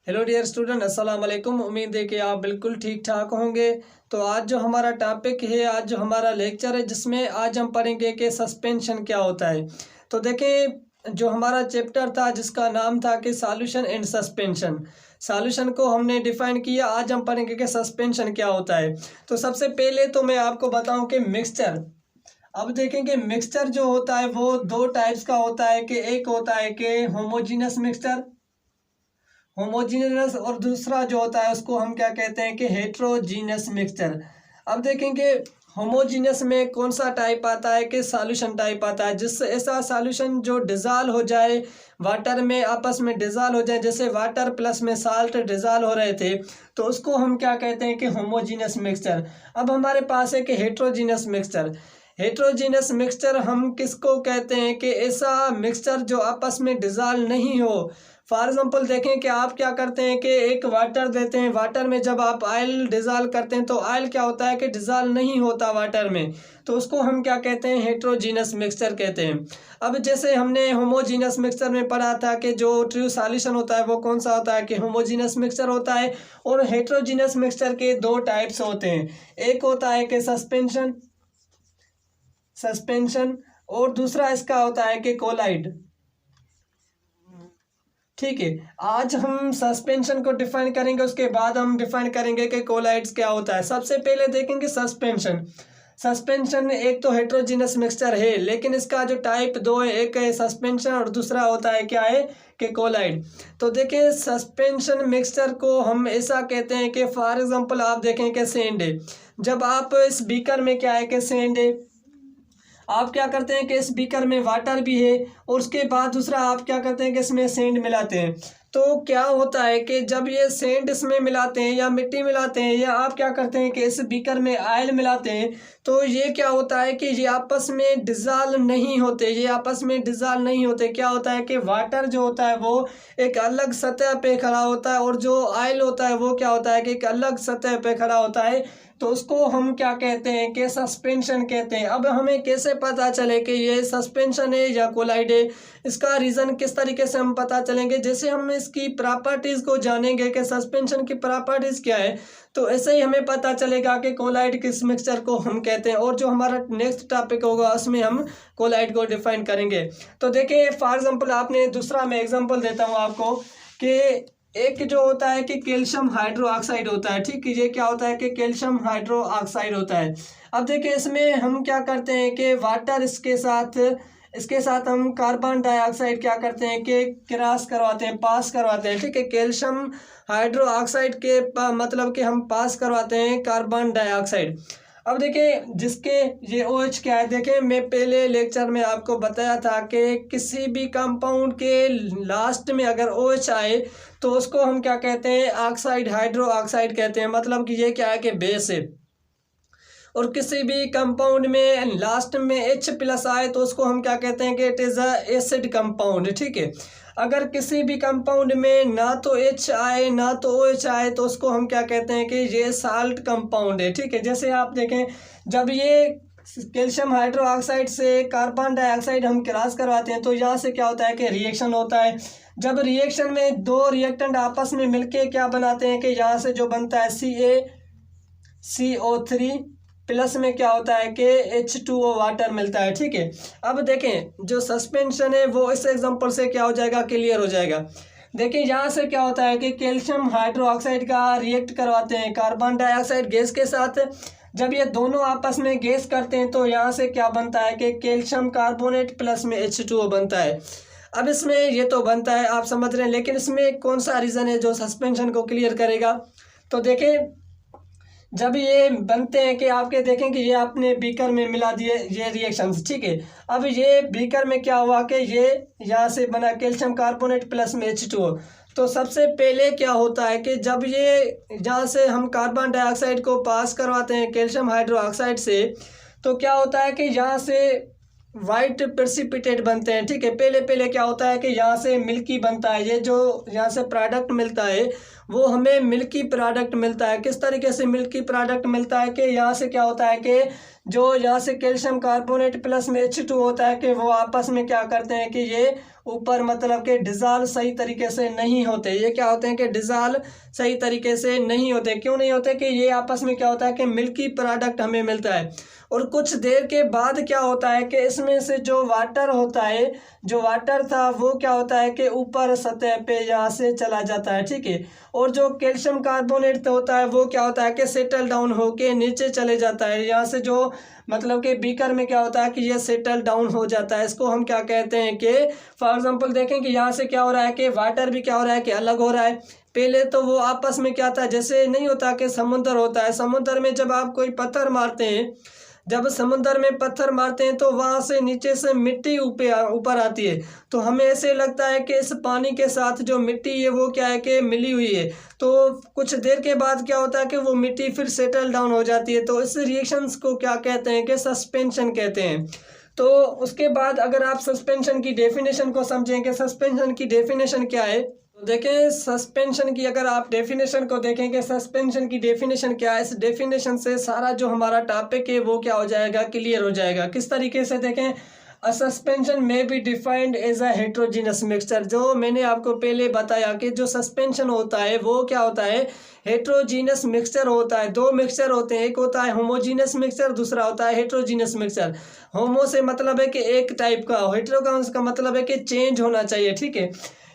Hello dear student, अस्सलाम वालेकुम। उम्मीद है कि आप बिल्कुल ठीक ठाक होंगे। तो आज जो हमारा टॉपिक है, आज जो हमारा लेक्चर है, जिसमें आज हम पढ़ेंगे कि सस्पेंशन क्या होता है। तो देखें, जो हमारा चैप्टर था जिसका नाम था कि सॉल्यूशन एंड सस्पेंशन, सॉल्यूशन को हमने डिफाइन किया। आज हम पढ़ेंगे कि सस्पेंशन क्या होता है। तो सबसे पहले तो मैं आपको बताऊं कि मिक्सचर, अब देखेंगे मिक्सचर जो होता है वो दो टाइप्स का होता है। कि एक होता है कि होमोजीनस मिक्सचर, होमोजीनियस, और दूसरा जो होता है उसको हम क्या कहते हैं कि हेट्रोजीनियस मिक्सचर। अब देखेंगे होमोजीनियस में कौन सा टाइप आता है कि सॉल्यूशन टाइप आता है, जिससे ऐसा सॉल्यूशन जो डिज़ाल्व हो जाए वाटर में, आपस में डिज़ाल्व हो जाए, जैसे वाटर प्लस में साल्ट डिज़ाल्व हो रहे थे, तो उसको हम क्या कहते हैं कि होमोजीनियस मिक्सचर। अब हमारे पास है कि हेट्रोजीनियस मिक्सचर। हेट्रोजीनियस मिक्सचर हम किसको कहते हैं कि ऐसा मिक्सचर जो आपस में डिज़ाल्व नहीं हो। फॉर एग्जाम्पल देखें कि आप क्या करते हैं कि एक वाटर देते हैं, वाटर में जब आप ऑयल डिज़ाल्व करते हैं तो ऑयल क्या होता है कि डिज़ाल्व नहीं होता वाटर में, तो उसको हम क्या कहते हैं, हेट्रोजीनस मिक्सचर कहते हैं। अब जैसे हमने होमोजीनस मिक्सचर में पढ़ा था कि जो ट्रू सॉल्यूशन होता है वो कौन सा होता है कि होमोजीनस मिक्सचर होता है। और हेट्रोजीनस मिक्सचर के दो टाइप्स होते हैं, एक होता है कि सस्पेंशन, सस्पेंशन, और दूसरा इसका होता है कि कोलाइड। ठीक है, आज हम सस्पेंशन को डिफाइन करेंगे, उसके बाद हम डिफाइन करेंगे कि कोलाइड्स क्या होता है। सबसे पहले देखेंगे सस्पेंशन। सस्पेंशन एक तो हेट्रोजीनस मिक्सचर है, लेकिन इसका जो टाइप दो है, एक है सस्पेंशन और दूसरा होता है क्या है कि कोलाइड। तो देखिए सस्पेंशन मिक्सचर को हम ऐसा कहते हैं कि फॉर एग्जांपल आप देखें कि सेंड है, जब आप इस बीकर में क्या है कि सेंड है, आप क्या करते हैं कि इस बीकर में वाटर भी है और उसके बाद दूसरा आप क्या करते हैं कि इसमें सेंड मिलाते हैं। तो क्या होता है कि जब ये सेंड इसमें मिलाते हैं या मिट्टी मिलाते हैं या आप क्या करते हैं कि इस बीकर में ऑयल मिलाते हैं, तो ये क्या होता है कि ये आपस में डिज़ाल्व नहीं होते, ये आपस में डिज़ाल्व नहीं होते। क्या होता है कि वाटर जो होता है वो एक अलग सतह पे खड़ा होता है और जो ऑयल होता है वो क्या होता है कि एक अलग सतह पे खड़ा होता है। तो उसको हम क्या कहते हैं कि सस्पेंशन कहते हैं। अब हमें कैसे पता चले कि ये सस्पेंशन है या कोलाइड है, इसका रीज़न किस तरीके से हम पता चलेंगे, जैसे हम इसकी प्रॉपर्टीज़ को जानेंगे कि सस्पेंशन की प्रॉपर्टीज़ क्या है, तो ऐसे ही हमें पता चलेगा कि कोलाइड किस मिक्सचर को हम कहते हैं। और जो हमारा नेक्स्ट टॉपिक होगा उसमें हम कोलाइड को डिफाइन करेंगे। तो देखिए फॉर एग्जांपल आपने दूसरा मैं एग्जांपल देता हूँ आपको कि एक जो होता है कि कैल्शियम हाइड्रो ऑक्साइड होता है। ठीक है, ये क्या होता है कि कैल्शियम हाइड्रो ऑक्साइड होता है। अब देखिए इसमें हम क्या करते हैं कि वाटर इसके साथ हम कार्बन डाइऑक्साइड क्या करते हैं कि क्रॉस करवाते हैं, पास करवाते हैं। ठीक है, कैल्शियम हाइड्रो ऑक्साइड के मतलब कि हम पास करवाते हैं कार्बन डाइऑक्साइड। अब देखिए जिसके ये OH क्या है, देखिए मैं पहले लेक्चर में आपको बताया था कि किसी भी कंपाउंड के लास्ट में अगर OH आए तो उसको हम क्या कहते हैं, ऑक्साइड, हाइड्रो ऑक्साइड कहते हैं। मतलब कि ये क्या है कि बेस है। और किसी भी कंपाउंड में लास्ट में H+ आए तो उसको हम क्या कहते हैं कि it is a acid compound. ठीक है, अगर किसी भी कंपाउंड में ना तो H आए ना तो OH आए तो उसको हम क्या कहते हैं कि ये साल्ट कंपाउंड है। ठीक है, जैसे आप देखें जब ये कैल्शियम हाइड्रो ऑक्साइड से कार्बन डाइऑक्साइड हम क्रॉस करवाते हैं तो यहाँ से क्या होता है कि रिएक्शन होता है। जब रिएक्शन में दो रिएक्टेंट आपस में मिलके क्या बनाते हैं कि यहाँ से जो बनता है CaCO3 प्लस में क्या होता है कि H2O वाटर मिलता है। ठीक है, अब देखें जो सस्पेंशन है वो इस एग्जांपल से क्या हो जाएगा, क्लियर हो जाएगा। देखिए यहाँ से क्या होता है कि कैल्शियम हाइड्रो ऑक्साइड का रिएक्ट करवाते हैं कार्बन डाइऑक्साइड गैस के साथ। जब ये दोनों आपस में गैस करते हैं तो यहाँ से क्या बनता है कि कैल्शियम कार्बोनेट प्लस में H2O बनता है। अब इसमें ये तो बनता है, आप समझ रहे हैं, लेकिन इसमें कौन सा रीज़न है जो सस्पेंशन को क्लियर करेगा। तो देखें जब ये बनते हैं कि आपके देखें कि ये आपने बीकर में मिला दिए ये रिएक्शंस। ठीक है, अब ये बीकर में क्या हुआ कि ये यहाँ से बना कैल्शियम कार्बोनेट प्लस में H2O। तो सबसे पहले क्या होता है कि जब ये यहाँ से हम कार्बन डाइऑक्साइड को पास करवाते हैं कैल्शियम हाइड्रो ऑक्साइड से, तो क्या होता है कि यहाँ से वाइट प्रेसिपिटेट बनते हैं, ठीक है। पहले पहले क्या होता है कि यहाँ से मिल्की बनता है, ये जो यहाँ से प्रोडक्ट मिलता है वो हमें मिल्की प्रोडक्ट मिलता है। किस तरीके से मिल्की प्रोडक्ट मिलता है कि यहाँ से क्या होता है कि जो यहाँ से कैल्शियम कार्बोनेट प्लस में H2 होता है कि वो आपस में क्या करते हैं कि ये ऊपर मतलब कि डिज़ाल्व सही तरीके से नहीं होते। ये क्या होते हैं कि डिज़ाल्व सही तरीके से नहीं होते। क्यों नहीं होते कि ये आपस में क्या होता है कि मिल्की प्रोडक्ट हमें मिलता है। और कुछ देर के बाद क्या होता है कि इसमें से जो वाटर होता है, जो वाटर था वो क्या होता है कि ऊपर सतह पे यहाँ से चला जाता है, ठीक है। और जो कैल्शियम कार्बोनेट होता है वो क्या होता है कि सेटल डाउन होके नीचे चले जाता है। यहाँ से जो मतलब कि बीकर में क्या होता है कि ये सेटल डाउन हो जाता है। इसको हम क्या कहते हैं कि फॉर एग्जांपल देखें कि यहाँ से क्या हो रहा है कि वाटर भी क्या हो रहा है कि अलग हो रहा है। पहले तो वो आपस में क्या था, जैसे नहीं होता कि समुद्र होता है, समुद्र में जब आप कोई पत्थर मारते हैं, जब समुद्र में पत्थर मारते हैं तो वहाँ से नीचे से मिट्टी ऊपर आती है, तो हमें ऐसे लगता है कि इस पानी के साथ जो मिट्टी है वो क्या है कि मिली हुई है। तो कुछ देर के बाद क्या होता है कि वो मिट्टी फिर सेटल डाउन हो जाती है। तो इस रिएक्शंस को क्या कहते हैं कि सस्पेंशन कहते हैं। तो उसके बाद अगर आप सस्पेंशन की डेफिनेशन को समझें कि सस्पेंशन की डेफिनेशन क्या है, तो देखें सस्पेंशन की अगर आप डेफिनेशन को देखें कि सस्पेंशन की डेफिनेशन क्या है, इस डेफिनेशन से सारा जो हमारा टॉपिक है वो क्या हो जाएगा, क्लियर हो जाएगा। किस तरीके से देखें, अ सस्पेंशन में be defined as a heterogeneous mixture. जो मैंने आपको पहले बताया कि जो सस्पेंशन होता है वो क्या होता है, हेट्रोजीनस मिक्सचर होता है। दो मिक्सचर होते हैं, एक होता है होमोजीनस मिक्सचर, दूसरा होता है हेट्रोजीनस मिक्सचर। होमो से मतलब है कि एक टाइप का, हेट्रो का मतलब है कि चेंज होना चाहिए, ठीक है।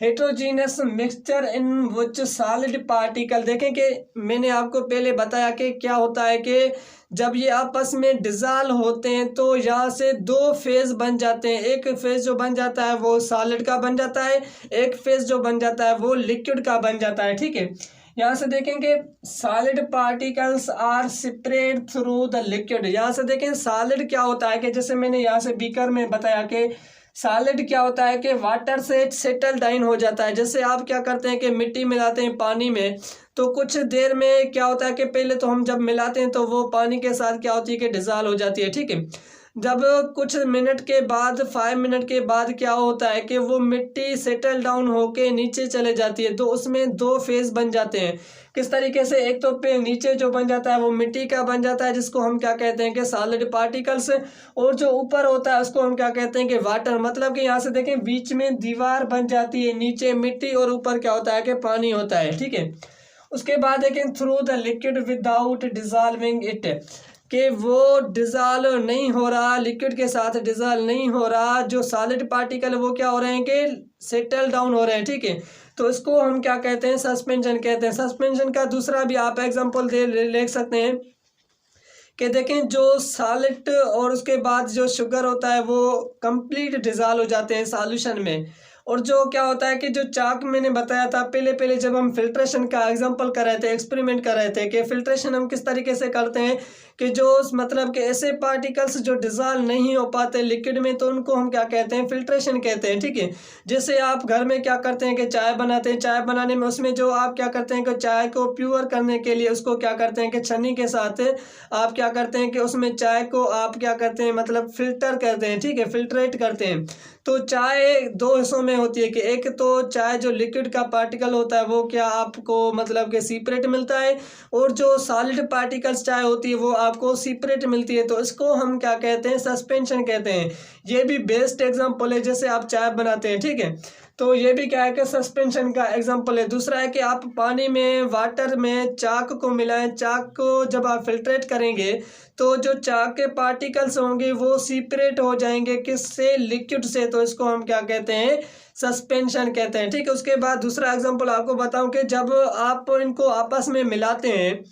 Heterogeneous mixture in which solid particle, देखें कि मैंने आपको पहले बताया कि क्या होता है कि जब ये आपस में डिज़ाल्व होते हैं तो यहाँ से दो फेज बन जाते हैं। एक फेज जो बन जाता है वो सॉलिड का बन जाता है, एक फेज जो बन जाता है वो लिक्विड का बन जाता है, ठीक है। यहाँ से देखेंगे solid particles are separate through the liquid. यहाँ से देखें सॉलिड क्या होता है कि जैसे मैंने यहाँ से बीकर में बताया कि सॉलिड क्या होता है कि वाटर से सेटल डाउन हो जाता है। जैसे आप क्या करते हैं कि मिट्टी मिलाते हैं पानी में, तो कुछ देर में क्या होता है कि पहले तो हम जब मिलाते हैं तो वो पानी के साथ क्या होती है कि डिज़ाल्व हो जाती है, ठीक है। जब कुछ मिनट के बाद 5 मिनट के बाद क्या होता है कि वो मिट्टी सेटल डाउन होके नीचे चले जाती है, तो उसमें दो फेज बन जाते हैं। किस तरीके से, एक तो पे नीचे जो बन जाता है वो मिट्टी का बन जाता है जिसको हम क्या कहते हैं कि सॉलिड पार्टिकल्स, और जो ऊपर होता है उसको हम क्या कहते हैं कि वाटर। मतलब कि यहाँ से देखें बीच में दीवार बन जाती है, नीचे मिट्टी और ऊपर क्या होता है कि पानी होता है, ठीक है। उसके बाद देखें through the liquid without dissolving it, कि वो डिज़ाल्व नहीं हो रहा, लिक्विड के साथ डिज़ाल्व नहीं हो रहा, जो सॉलिड पार्टिकल वो क्या हो रहे हैं कि सेटल डाउन हो रहे हैं, ठीक है। तो इसको हम क्या कहते हैं, सस्पेंशन कहते हैं। सस्पेंशन का दूसरा भी आप एग्जांपल ले सकते हैं कि देखें जो सॉलिड और उसके बाद जो शुगर होता है वो कंप्लीट डिज़ाल्व हो जाते हैं सॉल्यूशन में। और जो क्या होता है कि जो चाक मैंने बताया था पहले पहले जब हम फिल्ट्रेशन का एग्जांपल कर रहे थे, एक्सपेरिमेंट कर रहे थे कि फिल्ट्रेशन हम किस तरीके से करते हैं कि जो मतलब कि ऐसे पार्टिकल्स जो डिज़ाल्व नहीं हो पाते लिक्विड में, तो उनको हम क्या कहते हैं, फिल्ट्रेशन कहते हैं, ठीक है। जैसे आप घर में क्या करते हैं कि चाय बनाते हैं, चाय बनाने में उसमें जो आप क्या करते हैं कि चाय को प्योर करने के लिए उसको क्या करते हैं कि छन्नी के साथ आप क्या करते हैं कि उसमें चाय को आप क्या करते हैं मतलब फिल्टर करते हैं, ठीक है, फिल्ट्रेट करते हैं। तो चाय दो हिस्सों में होती है कि एक तो चाय जो लिक्विड का पार्टिकल होता है वो क्या आपको मतलब कि सेपरेट मिलता है, और जो सॉलिड पार्टिकल्स चाय होती है वो आपको सेपरेट मिलती है। तो इसको हम क्या कहते हैं, सस्पेंशन कहते हैं। ये भी बेस्ट एग्जांपल है, जैसे आप चाय बनाते हैं, ठीक है, तो ये भी क्या है कि सस्पेंशन का एग्जांपल है। दूसरा है कि आप पानी में वाटर में चाक को मिलाएं, चाक को जब आप फिल्ट्रेट करेंगे तो जो चाक के पार्टिकल्स होंगे वो सेपरेट हो जाएंगे किससे, लिक्विड से। तो इसको हम क्या कहते हैं, सस्पेंशन कहते हैं, ठीक है। उसके बाद दूसरा एग्जांपल आपको बताऊं कि जब आप इनको आपस में मिलाते हैं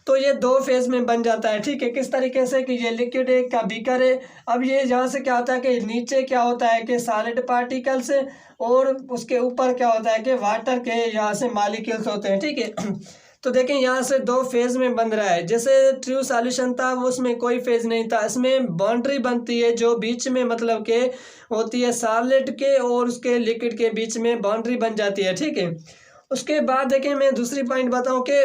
तो ये दो फेज में बन जाता है, ठीक है। किस तरीके से कि ये लिक्विड एक का बीकर है, अब ये यहाँ से क्या होता है कि नीचे क्या होता है कि सॉलिड पार्टिकल्स और उसके ऊपर क्या होता है कि वाटर के यहाँ से मॉलिक्यूल्स होते हैं, ठीक है। तो देखें यहाँ से दो फेज में बन रहा है। जैसे ट्रू सॉल्यूशन था वो उसमें कोई फेज नहीं था, इसमें बाउंड्री बनती है जो बीच में मतलब के होती है सॉलिड के और उसके लिक्विड के बीच में बाउंड्री बन जाती है, ठीक है। उसके बाद देखें मैं दूसरी पॉइंट बताऊं कि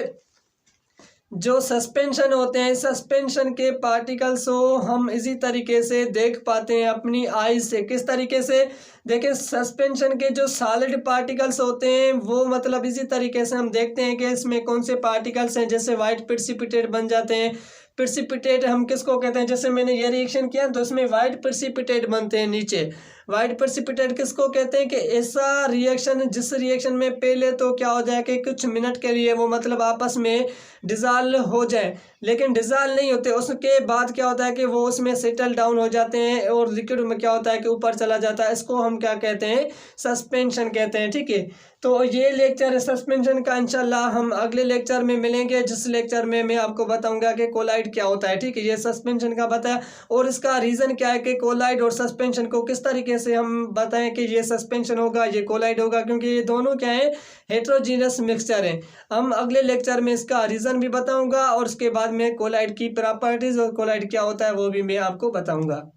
जो सस्पेंशन होते हैं, सस्पेंशन के पार्टिकल्स को हम इसी तरीके से देख पाते हैं अपनी आईज से। किस तरीके से? देखिए, सस्पेंशन के जो सॉलिड पार्टिकल्स होते हैं वो मतलब इसी तरीके से हम देखते हैं कि इसमें कौन से पार्टिकल्स हैं। जैसे वाइट प्रिसिपिटेट बन जाते हैं। प्रिसिपिटेट हम किसको कहते हैं? जैसे मैंने ये रिएक्शन किया तो इसमें वाइट प्रिसिपिटेट बनते हैं नीचे। वाइट प्रिसिपिटेट किसको कहते हैं? कि ऐसा रिएक्शन जिस रिएक्शन में पहले तो क्या हो जाए कि कुछ मिनट के लिए वो मतलब आपस में डिज़ाल्व हो जाए, लेकिन डिज़ाल्व नहीं होते। उसके बाद क्या होता है कि वो उसमें सेटल डाउन हो जाते हैं और लिक्विड में क्या होता है कि ऊपर चला जाता है। इसको हम क्या कहते हैं? सस्पेंशन कहते हैं। ठीक है, तो ये लेक्चर है सस्पेंशन का। इंशाल्लाह हम अगले लेक्चर में मिलेंगे, जिस लेक्चर में मैं आपको बताऊंगा कि कोलाइड क्या होता है। ठीक है, ये सस्पेंशन का बताया और इसका रीज़न क्या है कि कोलाइड और सस्पेंशन को किस तरीके से हम बताएं कि ये सस्पेंशन होगा, ये कोलाइड होगा, क्योंकि ये दोनों क्या है? हेट्रोजीनियस मिक्सचर हैं। हम अगले लेक्चर में इसका रीज़न भी बताऊंगा और उसके बाद में कोलाइड की प्रॉपर्टीज़ और कोलाइड क्या होता है वो भी मैं आपको बताऊंगा।